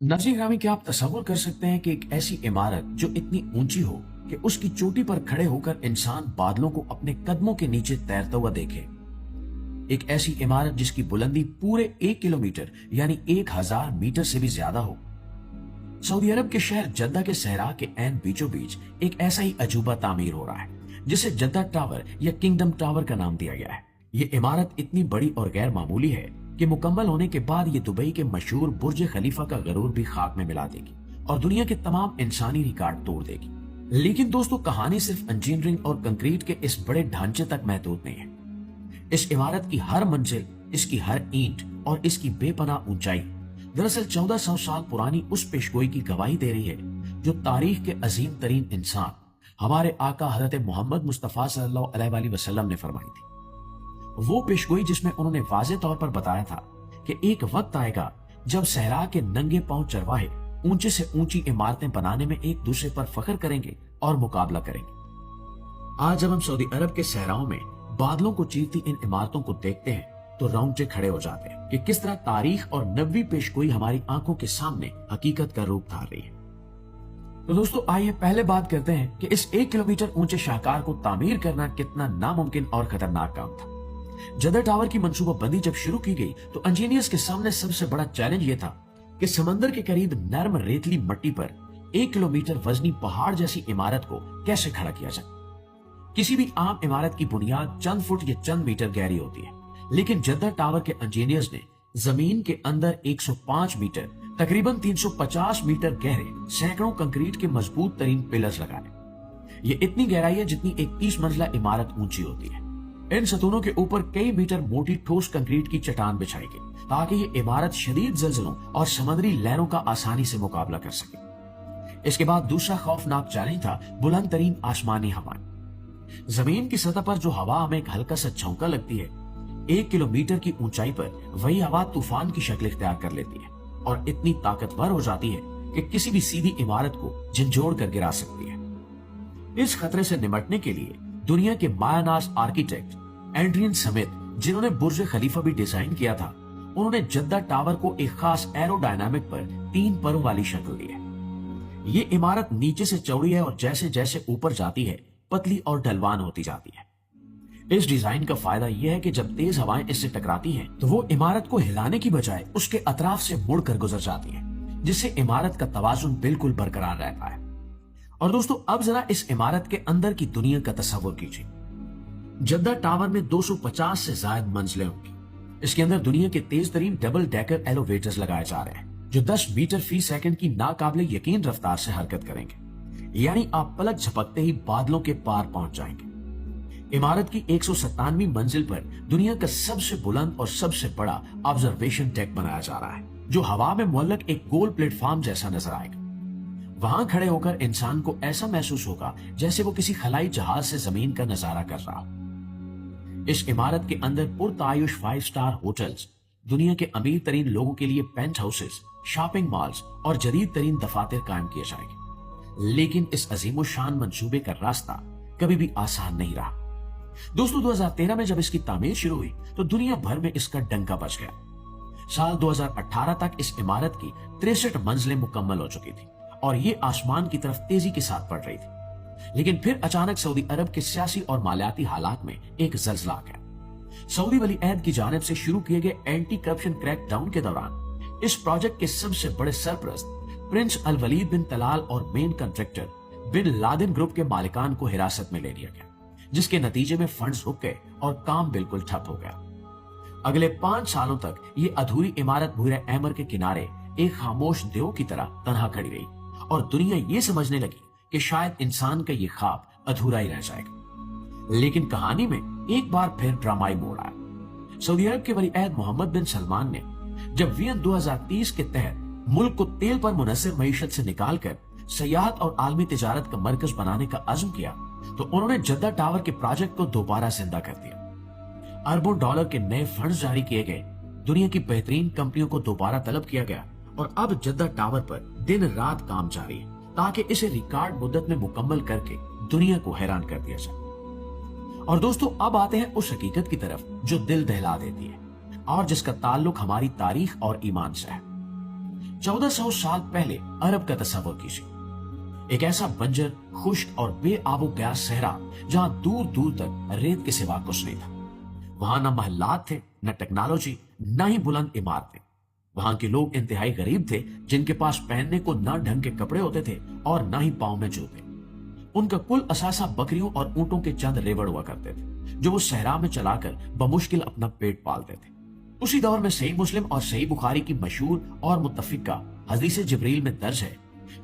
नाज़रीन ग्रामी, क्या आप तसव्वुर कर सकते हैं कि एक ऐसी इमारत जो इतनी ऊंची हो कि उसकी चोटी पर खड़े होकर इंसान बादलों को अपने कदमों के नीचे तैरता हुआ देखे। एक ऐसी इमारत जिसकी बुलंदी पूरे 1 किलोमीटर यानी 1000 मीटर से भी ज्यादा हो। सऊदी अरब के शहर जद्दा के सहरा के ऐन बीचों बीच एक ऐसा ही अजूबा तामीर हो रहा है जिसे जद्दा टावर या किंगडम टावर का नाम दिया गया है। ये इमारत इतनी बड़ी और गैर मामूली है कि मुकम्मल होने के बाद ये दुबई के मशहूर बुर्ज खलीफा का गरूर भी खाक में मिला देगी और दुनिया के तमाम इंसानी रिकॉर्ड तोड़ देगी। लेकिन दोस्तों, कहानी सिर्फ इंजीनियरिंग और कंक्रीट के इस बड़े ढांचे तक महदूद नहीं है। इस इमारत की हर मंजिल, इसकी हर ईंट और इसकी बेपनाह ऊंचाई दरअसल 1400 साल पुरानी उस पेशगोई की गवाही दे रही है जो तारीख के अजीम तरीन इंसान हमारे आका हजरत मोहम्मद मुस्तफा सल्लल्लाहु अलैहि वसल्लम ने फरमाई थी। वो पेशगोई जिसमें उन्होंने वाज़ेह तौर पर बताया था कि एक वक्त आएगा जब सहरा के नंगे पांव चरवाहे ऊंचे से ऊंची इमारतें बनाने में एक दूसरे पर फख्र करेंगे और मुकाबला करेंगे। आज जब हम सऊदी अरब के सहराओं में बादलों को चीरती इन इमारतों को देखते हैं तो रोंगटे खड़े हो जाते हैं कि किस तरह तारीख और नबवी पेशगोई हमारी आंखों के सामने हकीकत का रूप धार रही है। तो दोस्तों, आइए पहले बात करते हैं कि इस 1 किलोमीटर ऊंचे शाहकार को तामीर करना कितना नामुमकिन और खतरनाक काम था। जद्दा टावर की मंसूबाबंदी जब शुरू की गई तो इंजीनियर्स के सामने सबसे बड़ा चैलेंज ये था कि समंदर के करीब नर्म रेतली मिट्टी पर 1 किलोमीटर वजनी पहाड़ जैसी इमारत को कैसे खड़ा किया जाए। किसी भी आम इमारत की बुनियाद चंद फुट या चंद मीटर गहरी होती है, लेकिन जद्दा टावर के इंजीनियर्स ने जमीन के अंदर 105 मीटर तकरीबन 350 मीटर गहरे सैकड़ों कंक्रीट के मजबूत तरीन पिलर्स लगाए। ये इतनी गहराई है जितनी एक 30 मंजिला इमारत ऊंची होती है। इन सतूनों के ऊपर कई मीटर मोटी ठोस कंक्रीट की चट्टान बिछाई गई ताकि ये इमारत शदीद जल्जलों और समुद्री लहरों का आसानी से मुकाबला कर सके। इसके बाद दूसरा खौफनाक चैलेंज था बुलंद तरीन आसमानी हवाएं। जमीन की सतह पर जो हवा हमें एक हल्का सा झोंका लगती है, 1 किलोमीटर की ऊंचाई पर वही हवा तूफान की शक्ल इख्तियार कर लेती है और इतनी ताकतवर हो जाती है कि किसी भी सीधी इमारत को झंझोड़ कर गिरा सकती है। इस खतरे से निपटने के लिए दुनिया के मायानाज आर्किटेक्ट एड्रियन समिथ, जिन्होंने बुर्ज खलीफा भी डिजाइन किया था, उन्होंने जद्दा टावर को एक खास एरोडायनामिक पर 3 परों वाली शक्ल दी है। ये इमारत नीचे से चौड़ी है और जैसे जैसे ऊपर जाती है पतली और ढलवान होती जाती है। इस डिजाइन का फायदा यह है कि जब तेज हवाएं इससे टकराती हैं तो वो इमारत को हिलाने की बजाय उसके अतराफ से मुड़कर गुजर जाती है, जिससे इमारत का तवाजुन बिल्कुल बरकरार रहता है। और दोस्तों, अब जरा इस इमारत के अंदर की दुनिया का तस्वुर कीजिए। जद्दा टावर में 250 से ज्यादा मंजिलें होंगी। इसके अंदर दुनिया के तेज तरीन डबल डेकर एलिवेटर्स लगाए जा रहे हैं जो 10 मीटर फी सेकंड की नाकाबिले यकीन रफ्तार से हरकत करेंगे, यानी आप पलक झपकते ही बादलों के पार पहुंच जाएंगे। इमारत की 197वीं मंजिल पर दुनिया का सबसे बुलंद और सबसे बड़ा ऑब्जर्वेशन डेक बनाया जा रहा है जो हवा में मुअल्लक एक गोल प्लेटफॉर्म जैसा नजर आएगा। वहां खड़े होकर इंसान को ऐसा महसूस होगा जैसे वो किसी खलाई जहाज से जमीन का नजारा कर रहा हो। इस इमारत के अंदर पुरतायुश 5 स्टार होटल्स, दुनिया के अमीर तरीन लोगों के लिए पेंट हाउसेस, शॉपिंग मॉल्स और जदीद तरीन दफातर कायम किए जाएंगे। लेकिन इस अजीमो शान मंसूबे का रास्ता कभी भी आसान नहीं रहा। दोस्तों, 2013 में जब इसकी तामीर शुरू हुई तो दुनिया भर में इसका डंका बज गया। साल 2018 तक इस इमारत की 63 मंजिलें मुकम्मल हो चुकी थी और ये आसमान की तरफ तेजी के साथ बढ़ रही थी। लेकिन फिर अचानक सऊदी अरब के सियासी और मालियाती हालात में एक जल्जला आ गया। सऊदी वली अहद की जानिब से शुरू किए गए एंटी करप्शन क्रैकडाउन के दौरान इस प्रोजेक्ट के सबसे बड़े सरपरस्त prince al Waleed bin Talal और main contractor bin Laden group के मालिकान को हिरासत में ले लिया गया, जिसके नतीजे में फंड्स रुक गए और काम बिल्कुल ठप हो गया। अगले 5 सालों तक ये अधूरी इमारत भूरे एमर के किनारे एक खामोश देव की तरह तनहा खड़ी रही और दुनिया ये समझने लगी कि शायद इंसान का ये ख्वाब अधूरा ही रह जाएगा। लेकिन कहानी में एक बार फिर ड्रामाई मोड़ आया। सऊदी अरब के वली अहद मोहम्मद बिन सलमान ने जब वियन 2030 के तहत मुल्क को तेल पर मुनहसर मईशत से निकालकर सयाहत और आलमी तिजारत का मरकज बनाने का अज़्म किया तो उन्होंने जद्दा टावर के प्रोजेक्ट को दोबारा जिंदा कर दिया। अरबों डॉलर के नए फंड्स जारी किए गए, दुनिया की बेहतरीन कंपनियों को दोबारा तलब किया गया और अब जद्दा टावर पर दिन रात काम जारी है ताकि इसे रिकॉर्ड मुद्दत में मुकम्मल करके दुनिया को हैरान कर दिया जाए। और दोस्तों, अब आते हैं उस हकीकत की तरफ जो दिल दहला देती है और जिसका ताल्लुक हमारी तारीख और ईमान से है। 1400 साल पहले अरब का तस्वर कीजिए, एक ऐसा बंजर, खुश्क और बे आबो गैस सहरा जहां दूर दूर तक रेत के सिवा कुछ नहीं था। वहां न महल्लात थे, न टेक्नोलॉजी, न ही बुलंद इमारतें। वहां के लोग इंतहाई गरीब थे, जिनके पास पहनने को न ढंग के कपड़े होते थे और न ही पांव में जूते। उनका कुल असासा बकरियों और ऊंटों के चंद रेवड़ हुआ करते थे, जो वो सहरा में चलाकर बमुश्किल अपना पेट पालते थे। उसी दौर में सही मुस्लिम और सही बुखारी की मशहूर और मुत्तफिका हदीस जिब्रील में दर्ज है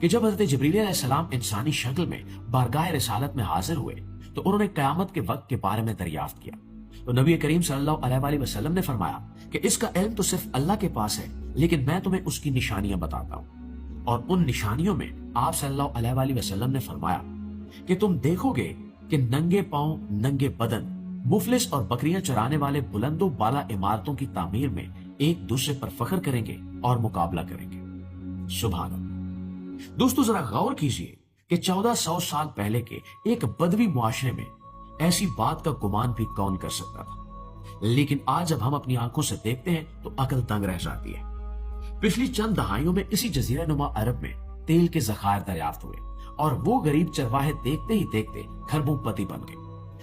कि जब हजरत जिब्रील अलैहिस्सलाम इंसानी शक्ल में बारगाह रिसालत में हाजिर हुए तो उन्होंने कयामत के वक्त के बारे में दरियाफ्त किया। तो नबी करीम सल्लल्लाहु अलैहि वसल्लम ने फरमाया कि इसका इल्म तो सिर्फ अल्लाह के पास है, लेकिन मैं तुम्हें उसकी निशानियां बताता हूं। और उन निशानियों में आप सल्लल्लाहु अलैहि वसल्लम ने फरमाया कि तुम देखोगे कि नंगे पांव, नंगे बदन, मुफलिस और बकरियां चराने वाले बुलंदो बाला इमारतों की तामीर में एक दूसरे पर फख्र करेंगे और मुकाबला करेंगे। सुभान अल्लाह। दोस्तों, जरा गौर कीजिए कि 1400 साल पहले के एक बदवी मुआशरे में ऐसी बात का गुमान भी कौन कर सकता था। लेकिन आज जब हम अपनी आंखों से देखते हैं तो अकल दंग रह जाती है। पिछली चंद दहाइयों में इसी जजीरा नुमा अरब में तेल के जखायर दरियाफ्त हुए और वो गरीब चरवाहे देखते ही देखते खरबोपति बन गए।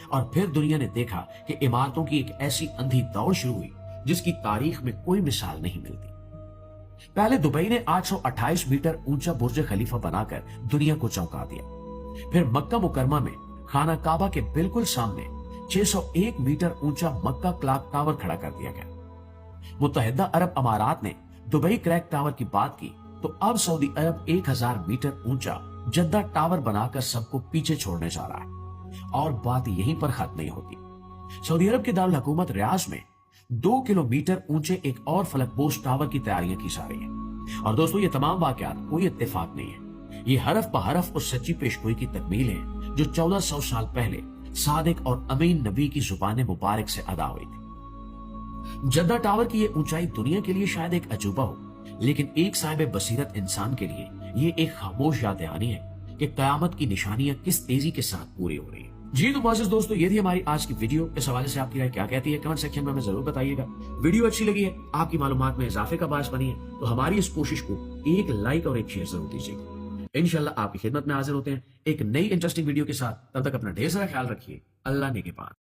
और फिर दुनिया ने देखा कि इमारतों की एक ऐसी अंधी दौड़ शुरू हुई जिसकी तारीख में कोई मिसाल नहीं मिलती। पहले दुबई ने 828 मीटर ऊंचा बुर्ज खलीफा बनाकर दुनिया को चौंका दिया। फिर मक्का मुकरमा में खाना काबा के बिल्कुल सामने 601 मीटर ऊंचा मक्का क्लॉक टावर खड़ा कर दिया गया। मुत्तहिदा अरब अमारात ने दुबई क्रैक टावर की बात की तो अब सऊदी अरब 1000 मीटर ऊंचा जद्दा टावर बनाकर सबको पीछे छोड़ने जा रहा है। और बात यहीं पर खत्म नहीं होती। सऊदी अरब के दारुल हुकूमत रियाज में 2 किलोमीटर ऊंचे एक और फलकपोश टावर की तैयारियां की जा रही है। और दोस्तों, ये तमाम वाकयात कोई इत्तेफाक नहीं है। ये हरफ बहरफ उस सच्ची पेशगोई की तकमील है जो 1400 साल पहले सादिक और अमीन नबी की जुबान मुबारक से अदा हुई थी। जद्दा टावर की ये ऊंचाई दुनिया के लिए शायद एक अजूबा हो, लेकिन एक साहिब बसीरत इंसान के लिए ये एक खामोश याद दहानी है कि कयामत की निशानियां किस तेजी के साथ पूरी हो रही है। जी तो मोअज़्ज़िज़ दोस्तों, ये थी हमारी आज की वीडियो। इस हवाले से आपकी राय क्या कहती है कमेंट सेक्शन में हमें जरूर बताइएगा। वीडियो अच्छी लगी है, आपकी मालूमात में इजाफे का बायस बनी है, तो हमारी इस कोशिश को एक लाइक और एक शेयर जरूर दीजिएगा। इंशाल्लाह आपकी खिदमत में हाजिर होते हैं एक नई इंटरेस्टिंग वीडियो के साथ। तब तक अपना ढेर सारा ख्याल रखिए। अल्लाह ने के पास।